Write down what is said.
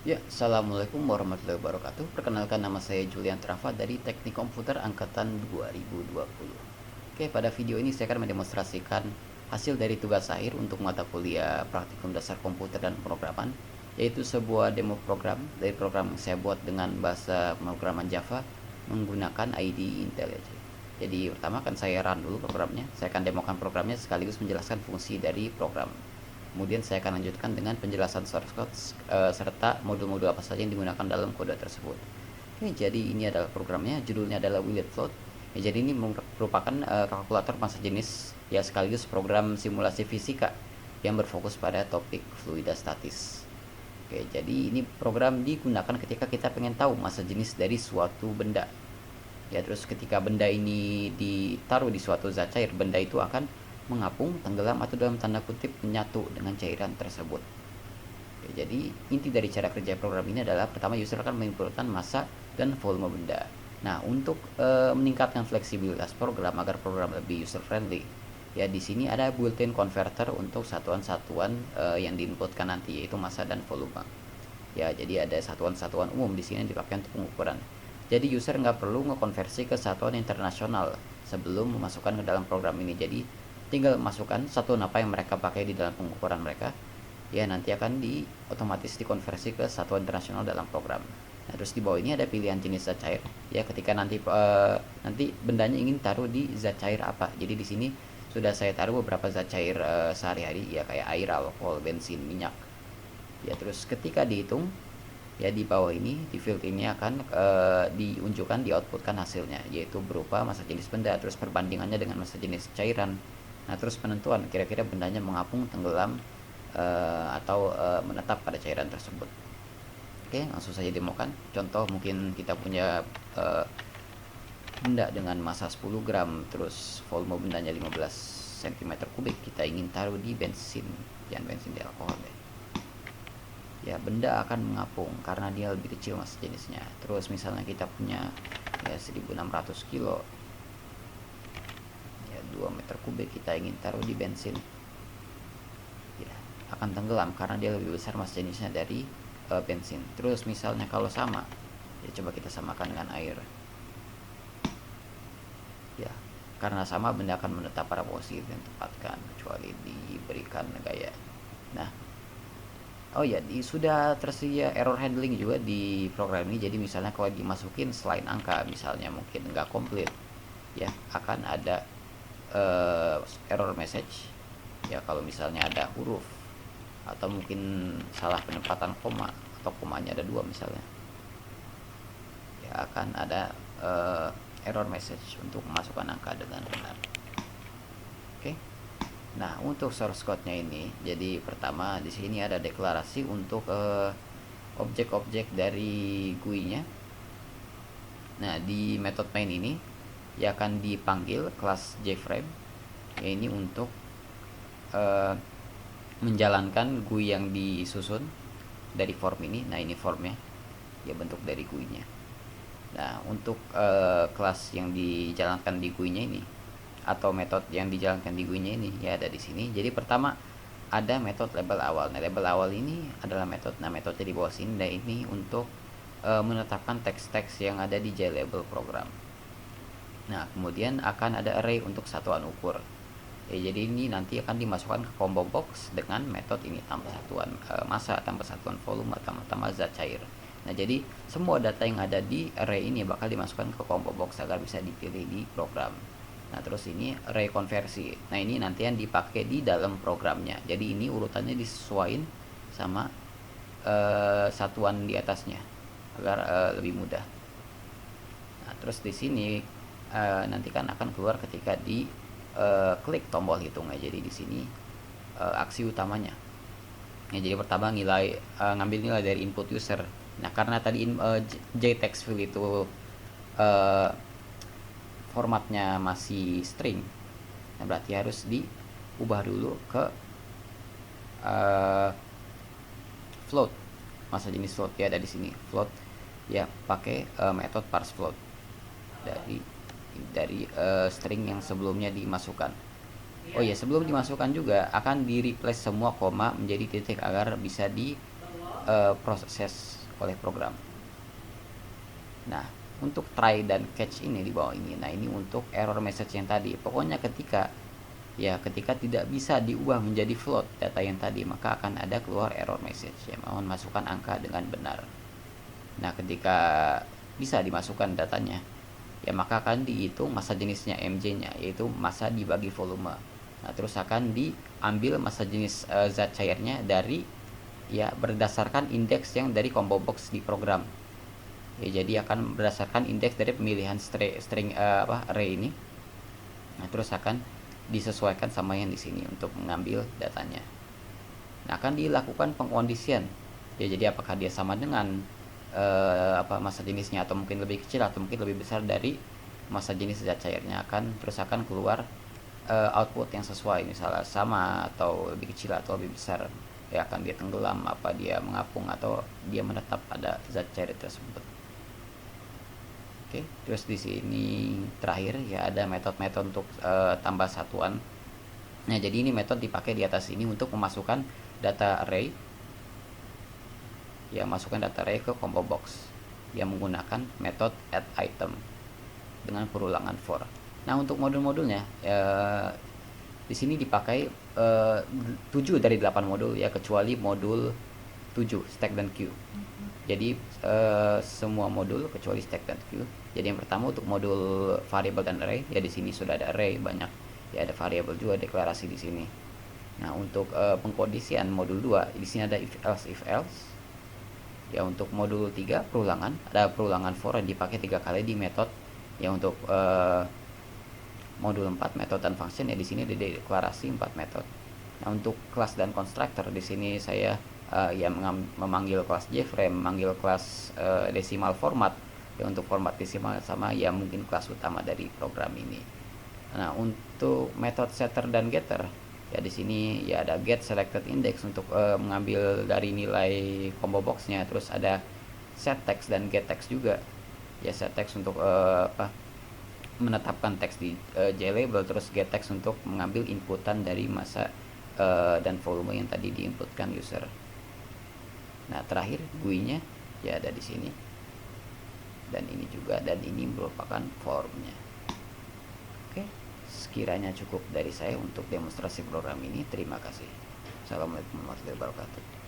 Ya, Assalamualaikum warahmatullahi wabarakatuh. Perkenalkan, nama saya Julian Trafa dari Teknik Komputer Angkatan 2020. Oke, pada video ini saya akan mendemonstrasikan hasil dari tugas akhir untuk mata kuliah Praktikum Dasar Komputer dan Pemrograman, yaitu sebuah demo program dari program yang saya buat dengan bahasa pemrograman Java menggunakan IDE IntelliJ. Jadi pertama akan saya run dulu programnya, saya akan demokan programnya sekaligus menjelaskan fungsi dari program. Kemudian saya akan lanjutkan dengan penjelasan source code serta modul-modul apa saja yang digunakan dalam kode tersebut. Oke, jadi ini adalah programnya, judulnya adalah Willet Float. Ya, jadi ini merupakan kalkulator massa jenis ya sekaligus program simulasi fisika yang berfokus pada topik fluida statis. Oke, jadi ini program digunakan ketika kita pengen tahu massa jenis dari suatu benda. Ya, terus ketika benda ini ditaruh di suatu zat cair, benda itu akan mengapung, tenggelam, atau dalam tanda kutip menyatu dengan cairan tersebut. Oke, jadi inti dari cara kerja program ini adalah pertama user akan menginputkan massa dan volume benda. Nah, untuk meningkatkan fleksibilitas program agar program lebih user friendly, ya di sini ada built-in converter untuk satuan-satuan yang diinputkan nanti, yaitu massa dan volume. Ya, jadi ada satuan-satuan umum di sini yang dipakai untuk pengukuran. Jadi user nggak perlu ngekonversi ke satuan internasional sebelum memasukkan ke dalam program ini. Jadi tinggal masukkan satuan apa yang mereka pakai di dalam pengukuran mereka, ya nanti akan otomatis dikonversi ke satuan internasional dalam program. Nah, terus di bawah ini ada pilihan jenis zat cair. Ya, ketika nanti bendanya ingin taruh di zat cair apa. Jadi di sini sudah saya taruh beberapa zat cair sehari-hari, ya kayak air, alkohol, bensin, minyak. Ya, terus ketika dihitung, ya di bawah ini di field ini akan diunjukkan, dioutputkan hasilnya, yaitu berupa massa jenis benda, terus perbandingannya dengan massa jenis cairan. Nah, terus penentuan kira-kira bendanya mengapung, tenggelam, atau menetap pada cairan tersebut. Oke, langsung saja demokan. Contoh, mungkin kita punya benda dengan massa 10 gram, terus volume bendanya 15 cm kubik. Kita ingin taruh di bensin, jangan bensin, di alkohol deh. Ya, benda akan mengapung karena dia lebih kecil massa jenisnya. Terus misalnya kita punya ya 1600 kilo, ya 2 meter kubik, kita ingin taruh di bensin, ya akan tenggelam karena dia lebih besar massa jenisnya dari bensin. Terus misalnya kalau sama, ya coba kita samakan dengan air. Ya, karena sama benda akan menetap pada posisi yang ditempatkan kecuali diberikan gaya. Nah, oh ya, sudah tersedia error handling juga di program ini. Jadi misalnya kalau dimasukin selain angka, misalnya mungkin nggak komplit, ya akan ada error message. Ya, kalau misalnya ada huruf atau mungkin salah penempatan koma atau komanya ada dua misalnya, ya akan ada error message untuk memasukkan angka dengan benar. Oke. Nah, untuk source code-nya ini, jadi pertama di sini ada deklarasi untuk objek-objek dari GUI-nya. Nah, di method main ini ya akan dipanggil kelas JFrame, ya ini untuk menjalankan GUI yang disusun dari form ini. Nah, ini formnya, ya bentuk dari GUI-nya. Nah, untuk kelas yang dijalankan di GUI-nya ini atau metode yang dijalankan di GUI-nya ini ya ada di sini. Jadi pertama ada metode label awal. Nah, label awal ini adalah metode. Nah, metode di bawah sini. Nah, ini untuk menetapkan teks-teks yang ada di JLabel program. Nah, kemudian akan ada array untuk satuan ukur. Ya, jadi ini nanti akan dimasukkan ke combo box dengan metode ini, tambah satuan massa, tambah satuan volume, tambah zat cair. Nah, jadi semua data yang ada di array ini bakal dimasukkan ke combo box agar bisa dipilih di program. Nah, terus ini array konversi. Nah, ini nanti yang dipakai di dalam programnya. Jadi ini urutannya disesuaikan sama satuan di atasnya agar lebih mudah. Nah, terus di sini nanti kan akan keluar ketika di klik tombol hitung ya. Jadi di sini aksi utamanya. Ya, jadi pertama ngambil nilai dari input user. Nah, karena tadi JText field itu formatnya masih string, nah berarti harus diubah dulu ke float, massa jenis float. Ya ada di sini float, ya pakai metode parse float dari string yang sebelumnya dimasukkan. Oh ya, sebelum dimasukkan juga akan di replace semua koma menjadi titik agar bisa diproses oleh program. Nah, untuk try dan catch ini di bawah ini, nah ini untuk error message yang tadi. Pokoknya ketika tidak bisa diubah menjadi float data yang tadi, maka akan ada keluar error message ya, mohon masukkan angka dengan benar. Nah, ketika bisa dimasukkan datanya ya, maka akan dihitung massa jenisnya MJ-nya, yaitu massa dibagi volume. Nah, terus akan diambil massa jenis zat cairnya dari ya berdasarkan indeks yang dari combo box di program. Ya, jadi akan berdasarkan indeks dari pemilihan string array ini. Nah, terus akan disesuaikan sama yang di sini untuk mengambil datanya. Nah, akan dilakukan pengkondisian. Ya, jadi apakah dia sama dengan massa jenisnya, atau mungkin lebih kecil atau mungkin lebih besar dari massa jenis zat cairnya, terus akan keluar output yang sesuai, misalnya sama atau lebih kecil atau lebih besar. Ya, akan dia tenggelam, apa dia mengapung, atau dia menetap pada zat cair tersebut. Oke, terus di sini terakhir ya ada metode-metode untuk tambah satuan. Nah, jadi ini metode dipakai di atas ini untuk memasukkan data array. Ya, masukkan data array ke combo box yang menggunakan metode add item dengan perulangan for. Nah, untuk modul-modulnya di sini dipakai 7 dari 8 modul ya, kecuali modul 7 stack dan queue. Jadi semua modul kecuali stack dan queue. Jadi yang pertama untuk modul variable dan array, ya di sini sudah ada array banyak. Ya, ada variable juga, deklarasi di sini. Nah, untuk pengkondisian modul 2, di sini ada if else. Ya, untuk modul 3 perulangan, ada perulangan for yang dipakai 3 kali di metode. Ya, untuk modul 4 metode dan function, ya di sini ada deklarasi 4 metode. Nah, untuk kelas dan constructor di sini saya ya memanggil kelas JFrame, memanggil kelas decimal format ya, untuk format desimal sama ya mungkin kelas utama dari program ini. Nah, untuk metode setter dan getter ya di sini ya ada get selected index untuk mengambil dari nilai combo boxnya, terus ada set text dan get text juga. Ya, set text untuk menetapkan teks di JLabel, terus get text untuk mengambil inputan dari massa dan volume yang tadi diinputkan user. Nah, terakhir GUI-nya ya ada di sini. Dan ini juga, dan ini merupakan formnya. Oke, sekiranya cukup dari saya untuk demonstrasi program ini. Terima kasih. Assalamualaikum warahmatullahi wabarakatuh.